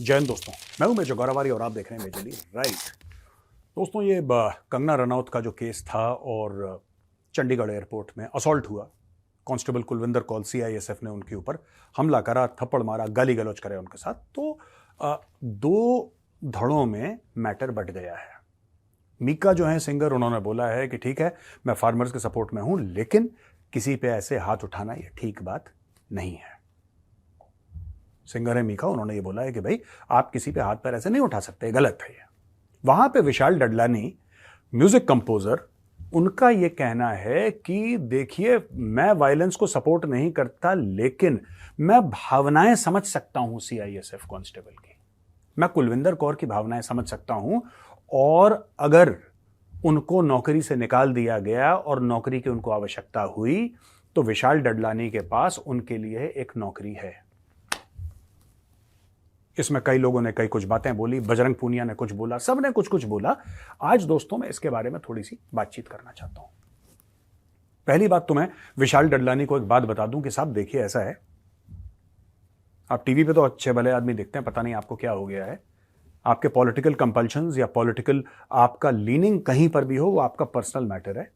जय हिंद दोस्तों, मैं हूं मेजर गौरवारी और आप देख रहे हैं मेजर लीग राइट। दोस्तों, ये कंगना रनौत का जो केस था और चंडीगढ़ एयरपोर्ट में असॉल्ट हुआ, कांस्टेबल कुलविंदर कौर सीआईएसएफ ने उनके ऊपर हमला करा, थप्पड़ मारा, गाली गलौज करे उनके साथ, तो दो धड़ों में मैटर बट गया है। मीका जो है सिंगर, उन्होंने बोला है कि ठीक है, मैं फार्मर्स के सपोर्ट में हूं, लेकिन किसी पे ऐसे हाथ उठाना ये ठीक बात नहीं है। सिंगर है मीका, उन्होंने ये बोला है कि भाई आप किसी पे हाथ पैर ऐसे नहीं उठा सकते, गलत है ये। वहां पे विशाल डडलानी, म्यूजिक कंपोजर, उनका ये कहना है कि देखिए, मैं वायलेंस को सपोर्ट नहीं करता, लेकिन मैं भावनाएं समझ सकता हूं सीआईएसएफ कांस्टेबल की, मैं कुलविंदर कौर की भावनाएं समझ सकता हूं, और अगर उनको नौकरी से निकाल दिया गया और नौकरी की उनको आवश्यकता हुई तो विशाल डडलानी के पास उनके लिए एक नौकरी है। इसमें कई लोगों ने कई कुछ बातें बोली, बजरंग पूनिया ने कुछ बोला, सब ने कुछ कुछ बोला। आज दोस्तों मैं इसके बारे में थोड़ी सी बातचीत करना चाहता हूं। पहली बात तो मैं विशाल डडलानी को एक बात बता दूं कि साहब देखिए, ऐसा है, आप टीवी पे तो अच्छे भले आदमी दिखते हैं, पता नहीं आपको क्या हो गया है, आपके पॉलिटिकल कंपल्शंस या पॉलिटिकल आपका लीनिंग कहीं पर भी हो, वो आपका पर्सनल मैटर है।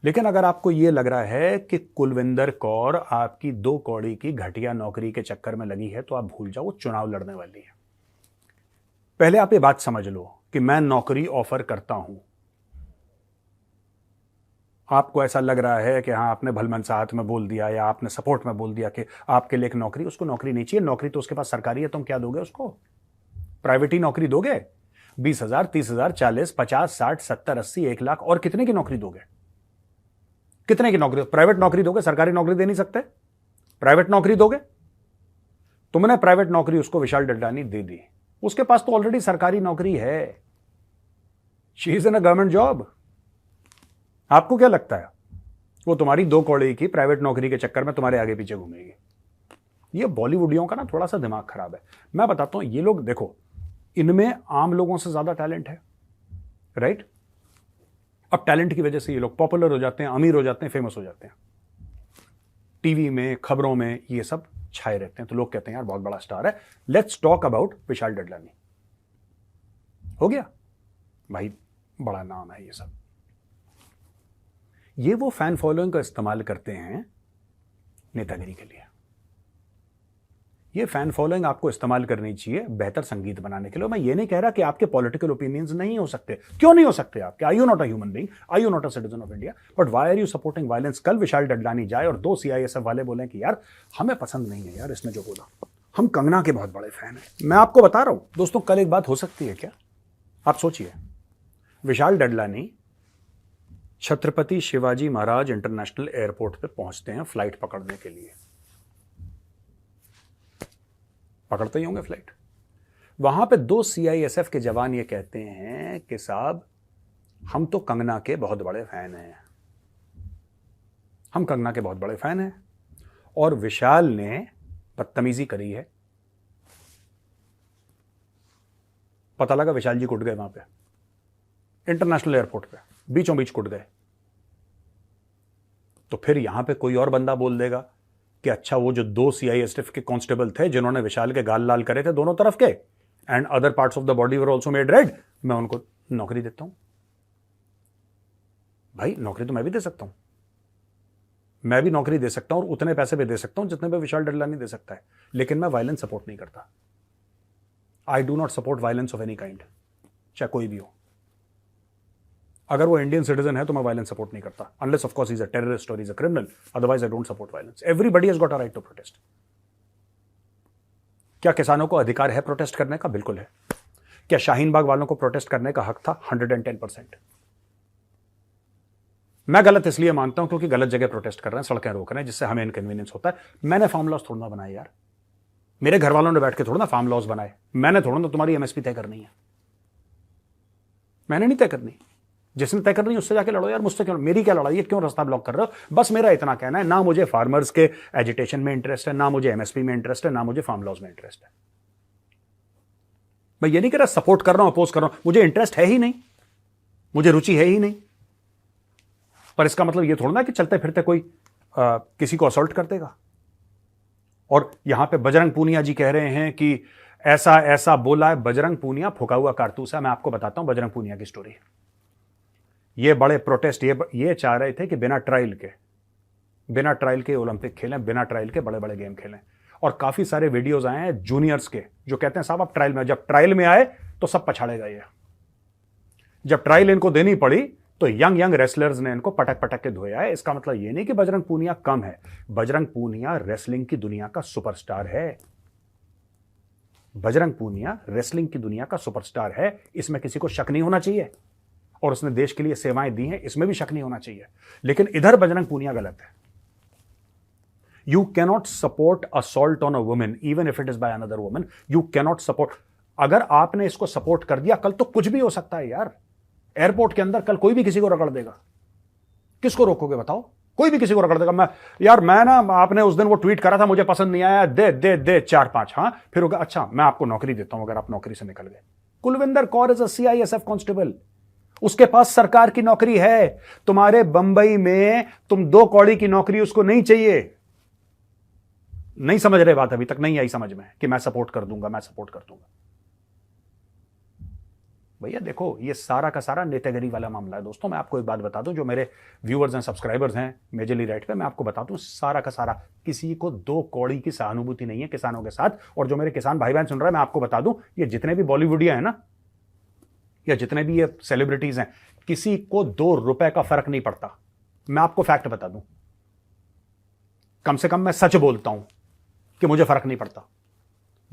लेकिन अगर आपको यह लग रहा है कि कुलविंदर कौर आपकी 2 कौड़ी की घटिया नौकरी के चक्कर में लगी है, तो आप भूल जाओ, वो चुनाव लड़ने वाली है। पहले आप ये बात समझ लो कि मैं नौकरी ऑफर करता हूं। आपको ऐसा लग रहा है कि हाँ, आपने भलमनसा हाथ में बोल दिया या आपने सपोर्ट में बोल दिया कि आपके लिए एक नौकरी, उसको नौकरी नहीं चाहिए। नौकरी तो उसके पास सरकारी है, तुम क्या दोगे उसको? प्राइवेट ही नौकरी दोगे? 20,000, 30,000, 40, 50, 60, 70, 80, 1 लाख, और कितने की नौकरी दोगे? कितने की नौकरी? प्राइवेट नौकरी दोगे? सरकारी नौकरी दे नहीं सकते? प्राइवेट नौकरी दोगे? तुमने प्राइवेट नौकरी उसको विशाल डडलानी दे दी, उसके पास तो ऑलरेडी सरकारी नौकरी है। She is in a government job. आपको क्या लगता है वो तुम्हारी 2 कौड़ी की प्राइवेट नौकरी के चक्कर में तुम्हारे आगे पीछे घूमेगी? ये बॉलीवुडियों का ना थोड़ा सा दिमाग खराब है। मैं बताता हूं, ये लोग देखो, इनमें आम लोगों से ज्यादा टैलेंट है, राइट? अब टैलेंट की वजह से ये लोग पॉपुलर हो जाते हैं, अमीर हो जाते हैं, फेमस हो जाते हैं, टीवी में, खबरों में ये सब छाए रहते हैं, तो लोग कहते हैं यार बहुत बड़ा स्टार है, लेट्स टॉक अबाउट विशाल डडलानी। हो गया भाई, बड़ा नाम है ये सब। ये वो फैन फॉलोइंग का इस्तेमाल करते हैं नेतागिरी के लिए। ये फैन फॉलोइंग आपको इस्तेमाल करनी चाहिए बेहतर संगीत बनाने के लिए। मैं ये नहीं कह रहा कि आपके पॉलिटिकल ओपिनियंस नहीं हो सकते, क्यों नहीं हो सकते आपके? Are you not a human being? Are you not a citizen of India? But why are you supporting violence? कल विशाल डडलानी जाए और 2 सीआईएसएफ वाले बोले कि यार हमें पसंद नहीं है यार इसने जो बोला, हम कंगना के बहुत बड़े फैन हैं। मैं आपको बता रहा हूं दोस्तों, कल एक बात हो सकती है क्या? आप सोचिए, विशाल डडलानी छत्रपति शिवाजी महाराज इंटरनेशनल एयरपोर्ट पे पहुंचते हैं फ्लाइट पकड़ने के लिए, पकड़ते ही होंगे फ्लाइट। वहां पे 2 सीआईएसएफ के जवान ये कहते हैं कि साहब हम तो कंगना के बहुत बड़े फैन हैं, हम कंगना के बहुत बड़े फैन हैं, और विशाल ने बदतमीजी करी है। पता लगा विशाल जी कुट गए वहां पे इंटरनेशनल एयरपोर्ट पे, बीचों बीच कुट गए। तो फिर यहां पे कोई और बंदा बोल देगा कि अच्छा, वो जो 2 सीआईएसएफ के कांस्टेबल थे जिन्होंने विशाल के गाल लाल करे थे दोनों तरफ के, and other parts of the body were also made red, मैं उनको नौकरी देता हूं। भाई नौकरी तो मैं भी दे सकता हूं, मैं भी नौकरी दे सकता हूं, और उतने पैसे भी दे सकता हूं जितने पे विशाल डडलानी दे सकता है, लेकिन मैं वायलेंस सपोर्ट नहीं करता। I do not support violence of any kind, चाहे कोई भी हो। अगर वो इंडियन सिटीजन है तो मैं वायलेंस सपोर्ट नहीं करता, unless of course he is a terrorist और he is a criminal, otherwise I don't support violence. Everybody has got a right to protest. क्या किसानों को अधिकार है प्रोटेस्ट करने का? बिल्कुल है। क्या शाहीन बाग वालों को प्रोटेस्ट करने का हक था? 110%। मैं गलत इसलिए मानता हूं क्योंकि गलत जगह प्रोटेस्ट कर रहे हैं, सड़कें रोक रहे हैं, जिससे हमें इनकन्वीनियंस होता है। मैंने फार्म लॉज थोड़ा ना बनाए यार, मेरे घर वालों ने बैठ के थोड़ा ना फार्म लॉज बनाए, मैंने थोड़ा ना तुम्हारी एमएसपी तय करनी है, मैंने नहीं तय करनी। जिसने तय करनी है उससे जाके लड़ो यार, मुझसे क्यों? मेरी क्या लड़ाई है? क्यों रास्ता ब्लॉक कर रहे हो? बस मेरा इतना कहना है, ना मुझे फार्मर्स के एजिटेशन में इंटरेस्ट है, ना मुझे एमएसपी में इंटरेस्ट है, ना मुझे फार्म लॉज में इंटरेस्ट है। मैं ये नहीं कह रहा सपोर्ट कर रहा हूं, अपोज कर रहा हूं, मुझे इंटरेस्ट है ही नहीं, मुझे रुचि है ही नहीं। पर इसका मतलब ये थोड़ा ना कि चलते फिरते कोई किसी को असॉल्ट कर देगा। और यहां पे बजरंग पूनिया जी कह रहे हैं कि ऐसा ऐसा बोला है। बजरंग पूनिया फूका हुआ कारतूस है। मैं आपको बताता हूं बजरंग पूनिया की स्टोरी। ये बड़े प्रोटेस्ट ये चाह रहे थे कि बिना ट्रायल के ओलंपिक खेलें, बिना ट्रायल के बड़े बड़े गेम खेलें। और काफी सारे वीडियोज आए हैं जूनियर्स के जो कहते हैं साहब आप ट्रायल में, जब ट्रायल में आए तो सब पछाड़ेगा ये। जब ट्रायल इनको देनी पड़ी तो यंग रेसलर्स ने इनको पटक पटक के धोया है। इसका मतलब ये नहीं कि बजरंग पूनिया कम है। बजरंग पूनिया रेसलिंग की दुनिया का सुपरस्टार है। बजरंग पूनिया रेसलिंग की दुनिया का सुपरस्टार है, इसमें किसी को शक नहीं होना चाहिए। और उसने देश के लिए सेवाएं दी हैं, इसमें भी शक नहीं होना चाहिए। लेकिन इधर बजरंग पूनिया गलत है। You cannot support assault on a women even if it is by another women. You cannot support. अगर आपने इसको सपोर्ट कर दिया, कल तो कुछ भी हो सकता है यार। एयरपोर्ट के अंदर कल कोई भी किसी को रगड़ देगा, किसको रोकोगे बताओ? कोई भी किसी को रगड़ देगा। मैं ना, आपने उस दिन वो ट्वीट करा था मुझे पसंद नहीं आया, दे दे दे 4-5। हाँ, फिर होगा अच्छा मैं आपको नौकरी देता हूं अगर आप नौकरी से निकल गए। Kulwinder Kaur is a CISF constable, उसके पास सरकार की नौकरी है। तुम्हारे बंबई में तुम 2 कौड़ी की नौकरी उसको नहीं चाहिए। नहीं समझ रहे बात, अभी तक नहीं आई समझ में कि मैं सपोर्ट कर दूंगा। भैया देखो, ये सारा का सारा नेतागिरी वाला मामला है। दोस्तों मैं आपको एक बात बता दूं, जो मेरे व्यूअर्स हैं, सब्सक्राइबर्स हैं मेजरली राइट पे, मैं आपको बता दूं सारा का सारा किसी को 2 कौड़ी की सहानुभूति नहीं है किसानों के साथ। और जो मेरे किसान भाई बहन सुन रहे हैं, मैं आपको बता दूं, ये जितने भी बॉलीवुडिया है ना, या जितने भी ये सेलिब्रिटीज हैं, किसी को 2 रुपए का फर्क नहीं पड़ता। मैं आपको फैक्ट बता दूं, कम से कम मैं सच बोलता हूं कि मुझे फर्क नहीं पड़ता।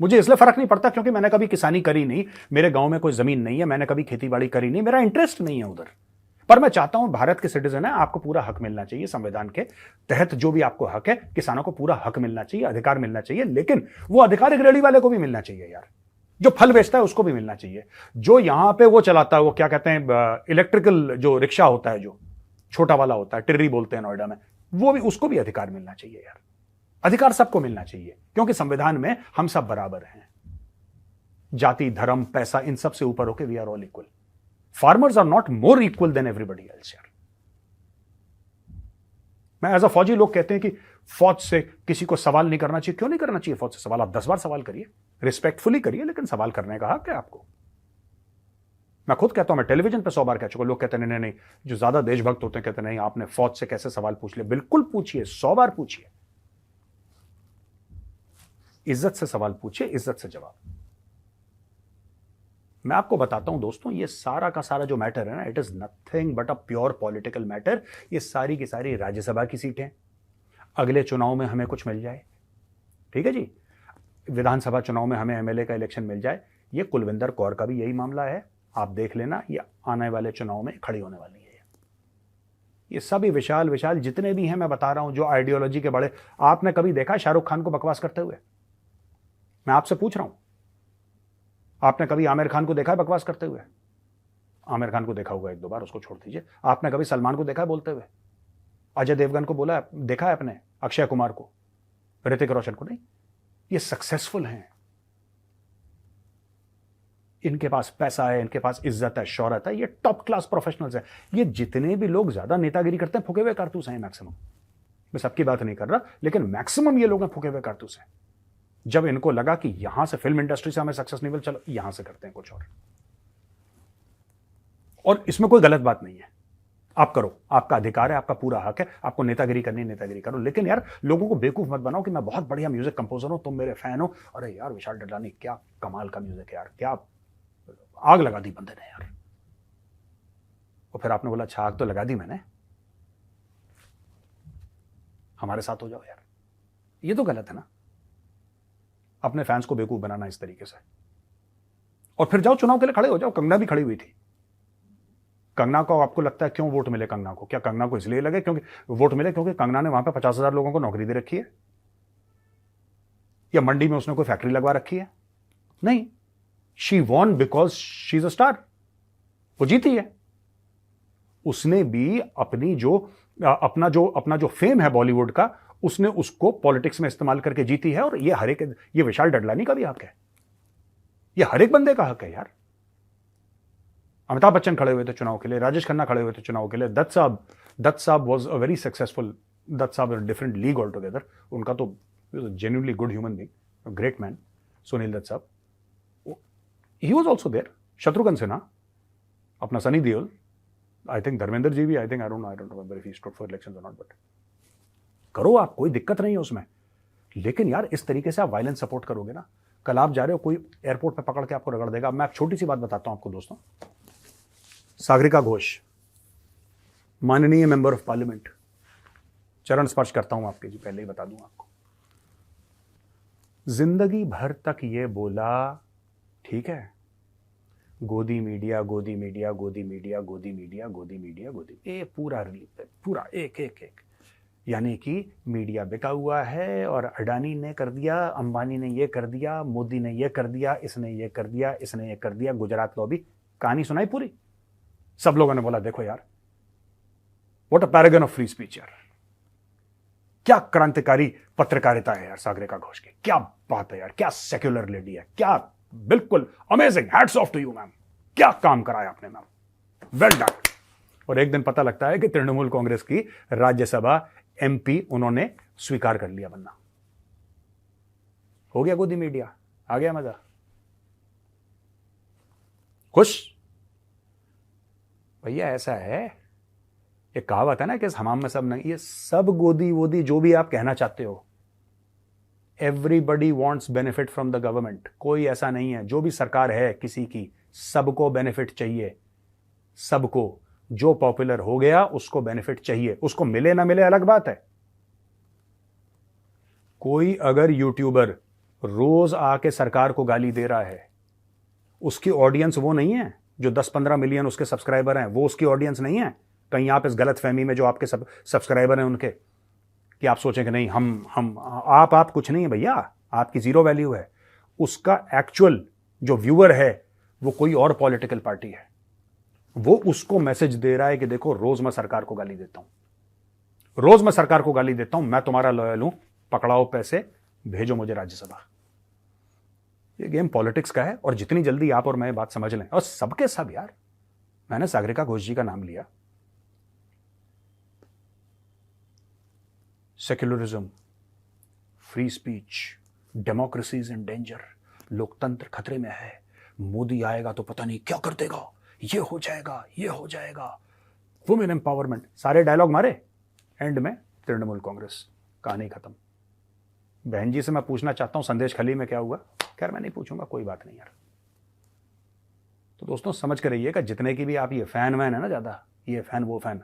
मुझे इसलिए फर्क नहीं पड़ता क्योंकि मैंने कभी किसानी करी नहीं, मेरे गांव में कोई जमीन नहीं है, मैंने कभी खेतीबाड़ी करी नहीं, मेरा इंटरेस्ट नहीं है उधर। पर मैं चाहता हूं भारत के सिटीजन है, आपको पूरा हक मिलना चाहिए। संविधान के तहत जो भी आपको हक है, किसानों को पूरा हक मिलना चाहिए, अधिकार मिलना चाहिए। लेकिन वो अधिकार एक रेहड़ी वाले को भी मिलना चाहिए यार, जो फल बेचता है उसको भी मिलना चाहिए। जो यहां पे वो चलाता है, वो क्या कहते हैं, इलेक्ट्रिकल जो रिक्शा होता है, जो छोटा वाला होता है, टिर्री बोलते हैं नोएडा में, वो भी, उसको भी अधिकार मिलना चाहिए यार। अधिकार सबको मिलना चाहिए क्योंकि संविधान में हम सब बराबर हैं। जाति, धर्म, पैसा, इन सब से ऊपर होकर we are all equal. Farmers are not more equal than everybody else यार। मैं एज अ फौजी, लोग कहते हैं कि फौज से किसी को सवाल नहीं करना चाहिए। क्यों नहीं करना चाहिए फौज से सवाल? आप 10 बार सवाल करिए, रिस्पेक्टफुली करिए, लेकिन सवाल करने का हक है आपको। मैं खुद कहता हूं, मैं टेलीविजन पे 100 बार कह चुका। लोग कहते हैं नहीं, जो ज्यादा देशभक्त होते हैं कहते नहीं आपने फौज से कैसे सवाल पूछ लिया। बिल्कुल पूछिए, 100 बार पूछिए, इज्जत से सवाल पूछिए, इज्जत से जवाब। मैं आपको बताता हूं दोस्तों, ये सारा का सारा जो मैटर है ना, it is nothing but a pure political matter. ये सारी की सारी राज्यसभा की सीटें, अगले चुनाव में हमें कुछ मिल जाए, ठीक है जी, विधानसभा चुनाव में हमें MLA का इलेक्शन मिल जाए, ये कुलविंदर कौर का भी यही मामला है। आप देख लेना, ये आने वाले चुनाव में खड़ी होने वाली है। ये सभी विशाल जितने भी हैं, मैं बता रहा हूं, जो आइडियोलॉजी के बड़े। आपने कभी देखा शाहरुख खान को बकवास करते हुए? मैं आपसे पूछ रहा हूं, आपने कभी आमिर खान को देखा है बकवास करते हुए? आमिर खान को देखा होगा 1-2 बार, उसको छोड़ दीजिए। आपने कभी सलमान को देखा है बोलते हुए? अजय देवगन को बोला देखा है आपने? अक्षय कुमार को, ऋतिक रोशन को? नहीं। ये सक्सेसफुल हैं, इनके पास पैसा है, इनके पास इज्जत है, शौहरत है, ये टॉप क्लास प्रोफेशनल्स हैं। ये जितने भी लोग ज्यादा नेतागिरी करते हैं, फूके हुए कारतूस हैं मैक्सिमम। मैं सबकी बात नहीं कर रहा, लेकिन मैक्सिमम ये लोग हैं फूके हुए कारतूस हैं। जब इनको लगा कि यहां से फिल्म इंडस्ट्री से हमें सक्सेस नहीं मिल, चलो यहां से करते हैं कुछ और इसमें कोई गलत बात नहीं है। आप करो, आपका अधिकार है, आपका पूरा हक है, आपको नेतागिरी करनी नेतागिरी करो। लेकिन यार लोगों को बेवकूफ मत बनाओ कि मैं बहुत बढ़िया म्यूजिक कंपोजर हूं, तुम मेरे फैन हो। अरे यार विशाल डडलानी क्या कमाल का म्यूजिक है यार, क्या आग लगा दी बंदे ने यार। और फिर आपने बोला अच्छा आग तो लगा दी मैंने, हमारे साथ हो जाओ यार। ये तो गलत है ना, अपने फैंस को बेवकूफ बनाना इस तरीके से। और फिर जाओ चुनाव के लिए खड़े हो जाओ। कंगना भी खड़ी हुई थी। कंगना को आपको लगता है क्यों वोट मिले कंगना को? क्या कंगना को इसलिए लगे क्योंकि वोट मिले क्योंकि कंगना ने वहां पे 50,000 लोगों को नौकरी दे रखी है, या मंडी में उसने कोई फैक्ट्री लगवा रखी है? नहीं, she von because she is a star. वो जीती है। उसने भी अपनी जो अपना जो फेम है बॉलीवुड का, उसने उसको पॉलिटिक्स में इस्तेमाल करके जीती है। और ये विशाल डडलानी का भी हक है, ये हर एक बंदे का हक है यार। अमिताभ बच्चन खड़े हुए थे चुनाव के लिए, राजेश खन्ना खड़े हुए थे चुनाव के लिए, दत्त साहब was a very successful, Dutt साहब डिफरेंट लीग ऑल टुगेदर। उनका तो genuinely good human being, great man, Sunil Dutt साहब। He was also there, Shatrughan Sinha, अपना सनी देओल, आई थिंक धर्मेंद्र जी भी, I think I don't know whether he stood for elections और नॉट, बट करो आप, कोई दिक्कत नहीं है उसमें। लेकिन यार इस तरीके से आप वायलेंस सपोर्ट करोगे ना, कल आप जा रहे हो, कोई एयरपोर्ट पे पकड़ के आपको रगड़ देगा। मैं एक छोटी सी बात बताता हूं आपको दोस्तों, सागरिका घोष, माननीय मेंबर ऑफ पार्लियामेंट, चरण स्पर्श करता हूं आपके जी, पहले ही बता दूं आपको, जिंदगी भर तक ये बोला, ठीक है, गोदी मीडिया गोदी मीडिया गोदी मीडिया गोदी मीडिया गोदी मीडिया गोदी, ये पूरा एक एक एक, यानी कि मीडिया बिका हुआ है और अडानी ने कर दिया, अंबानी ने ये कर दिया, मोदी ने ये कर दिया, इसने ये कर दिया, इसने ये कर दिया, गुजरात लॉबी, कहानी सुनाई पूरी। सब लोगों ने बोला देखो यार, what a paragon of free speech यार, क्या क्रांतिकारी पत्रकारिता है यार सागरिका घोष की, क्या बात है यार, क्या सेक्युलर लेडी है, क्या बिल्कुल amazing, hats off to you ma'am, क्या काम कराया आपने मैम, वेल डन। और एक दिन पता लगता है कि तृणमूल कांग्रेस की राज्यसभा एमपी उन्होंने स्वीकार कर लिया बनना। हो गया गोदी मीडिया, आ गया मजा, खुश भैया। ऐसा है, एक कहावत है ना कि इस हमाम में सब नहीं, ये सब गोदी वोदी जो भी आप कहना चाहते हो, everybody wants benefit from the government. कोई ऐसा नहीं है, जो भी सरकार है किसी की, सबको बेनिफिट चाहिए, सबको। जो पॉपुलर हो गया उसको बेनिफिट चाहिए, उसको मिले ना मिले अलग बात है। कोई अगर यूट्यूबर रोज आके सरकार को गाली दे रहा है, उसकी ऑडियंस वो नहीं है, जो 10-15 मिलियन उसके सब्सक्राइबर हैं, वो उसकी ऑडियंस नहीं है। कहीं आप इस गलत फहमी में, जो आपके सब्सक्राइबर हैं उनके, कि आप सोचें कि नहीं हम आप कुछ नहीं है भैया, आपकी जीरो वैल्यू है। उसका एक्चुअल जो व्यूअर है वो कोई और पॉलिटिकल पार्टी है, वो उसको मैसेज दे रहा है कि देखो रोज मैं सरकार को गाली देता हूं, रोज मैं सरकार को गाली देता हूं, मैं तुम्हारा लॉयल हूं, पकड़ाओ पैसे, भेजो मुझे राज्यसभा। ये गेम पॉलिटिक्स का है, और जितनी जल्दी आप और मैं बात समझ लें, और सबके सब यार, मैंने सागरिका घोष जी का नाम लिया, secularism, free speech, democracy is in danger, लोकतंत्र खतरे में है, मोदी आएगा तो पता नहीं क्या कर देगा, ये हो जाएगा, ये हो जाएगा, वुमेन एम्पावरमेंट, सारे डायलॉग मारे, एंड में तृणमूल कांग्रेस, कहानी खत्म। बहन जी से मैं पूछना चाहता हूं संदेश खली में क्या हुआ, खैर मैं नहीं पूछूंगा, कोई बात नहीं यार। तो दोस्तों समझ कर रहिएगा, जितने की भी आप ये फैन वैन है ना, ज्यादा ये फैन वो फैन,